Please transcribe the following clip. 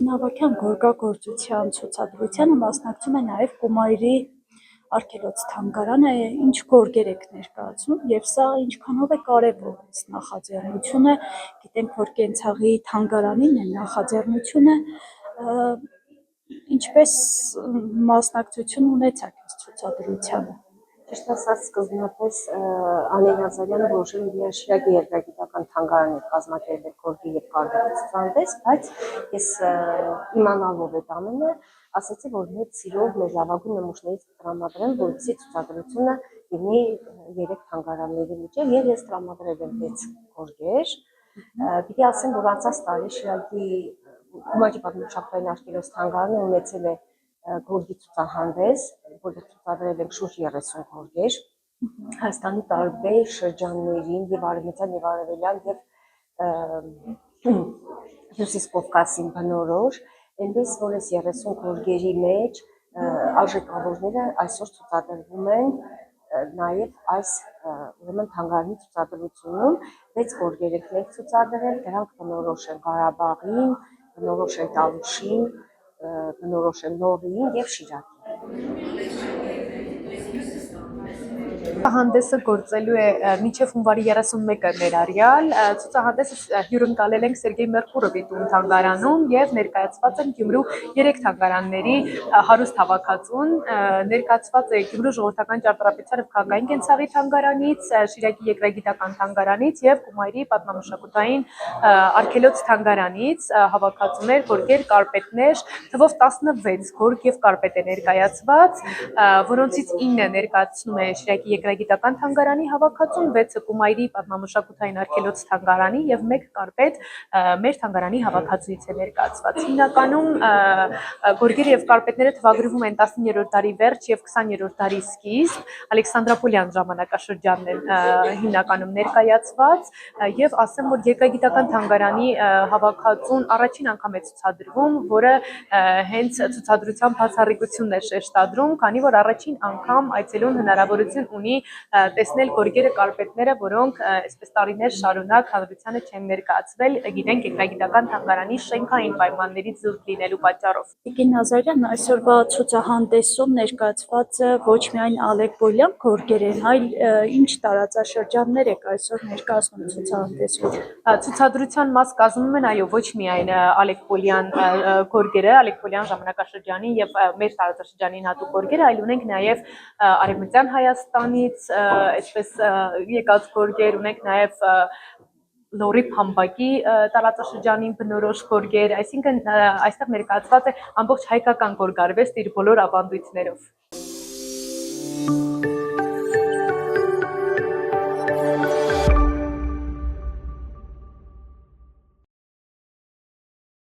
Նավակյան գորգագործության ցուցադրությանը մասնակցում է նաև Կումայրի արգելոց թանգարանը, ինչ գորգեր եք ներկայացնում և սա ինչքանով է կարևոր այս նախաձեռնությունը, գիտենք, որ Կենցաղի թանգարանին է նախաձեռնությունը, ինչպես մասնակցություն ունեցաք այս ցուցադրությանը։ Ճիշտ ասած, սկզբնապես Անին Նազարյանը որոշել էր իր Շիրակի երկրագիտական թանգարանի կազմակերպել գորգի և կարպետի ցուցահանդես, բայց ես իմանալով այդ ամենը ասացի, որ մեծ սիրով մեր լավագույն նմուշներից տրամադրեմ, որպեսզի ցուցադրությունը լինի 3 թանգարանների միջև, եւ ես տրամադրել եմ 6 գորգեր։ Պիտի ասեմ, որ անցած տարի Շիրակի Կումայրի պատմամշակութային արգելոց թանգարանը ունեցել է գորգի ցուցահանդես, որը ցուցադրել ենք շուրջ 30 գորգեր Հայաստանի տարբեր շրջաններին եւ արևմտյան եւ արևելյան եւ Հյուսիս Կովկասին բնորոշ, այնպես որ այս 30 գորգերի մեջ արժեքավորները այսօր ցուցադրվում են նաև այս ուրեմն թանգարանի ցուցադրությունում 6 գորգեր ենք մենք ցուցադրել, դրանք բնորոշ են Ղարաբաղին, բնորոշ են Տավուշին, բնորոշ են Լոռիին եւ Շիրակին։ Ցուցահանդեսը գործելու է մինչև հունվարի 31-ը ներառյալ, ցուցահանդեսը հյուրընկալել ենք Սերգեյ Մերկուրովի տուն թանգարանում եւ ներկայացված են Գյումրու 3 թանգարանների հարուստ հավաքածուն, ներկայացված է Գյումրու ժողովրդական ճարտարապետության եւ քաղաքային կենցաղի թանգարանից, Շիրակի երկրագիտական թանգարանից եւ Կումայրի պատմամշակութային արգելոց թանգարանից հավաքածուներ, գորգեր, կարպետներ, թվով 16 գորգ եւ կարպետ է ներկայացված, որոնցից 9-ը ներկայացնում է Շիրակի երկրագիտական թանգարանի հավաքածուն, 6-ը Կումայրի պատմամշակութային արգելոց թանգարանի եւ 1 կարպետ մեր թանգարանի հավաքածուից է ներկայացված։ Հիմնականում գորգերը եւ կարպետները թվագրվում են 19-րդ դարի վերջ եւ 20-րդ դարի սկիզբ, Ալեքսանդրապոլյան ժամանակաշրջանն է հիմնականում ներկայացված եւ ասեմ, որ երկրագիտական թանգարանի հավաքածուն առաջին անգամ է ցուցադրվում, որը հենց ցուցադրության բացառիկությունն է շեշտադրում, քանի որ առաջին անգամ այցելուն հնարավորություն ունի տեսնել գորգերը, կարպետները, որոնք այսպես տարիներ շարունակ հանրությանը չեն ներկայացվել, գիտենք երկրագիտական թանգարանի շենքային պայմաններից զուրկ լինելու պատճառով։ Տիկին Նազարյան, այսօրվա ցուցահանդեսում ներկայացված ոչ միայն ալեկբոլյան գորգեր են, այլ ինչ տարածաշրջաններ եք այսօր ներկայացնում ցուցահանդեսում։ Ցուցադրության մաս կազմում են ոչ միայն ալեկբոլյան գորգերը, ալեկբոլյան ժամանակաշրջանի եւ մեր տարածաշրջանին հատուկ գորգերը, այլ ունենք նաեւ արևմտյան Հայաստանից, այսպես եկած գորգեր, ունենք նաեւ Լոռի Փամբակի տարածաշրջանին բնորոշ գորգեր, այսինքն այստեղ ներկայացված է ամբողջ հայկական գորգարվեստ իր բոլոր ավանդույթներով։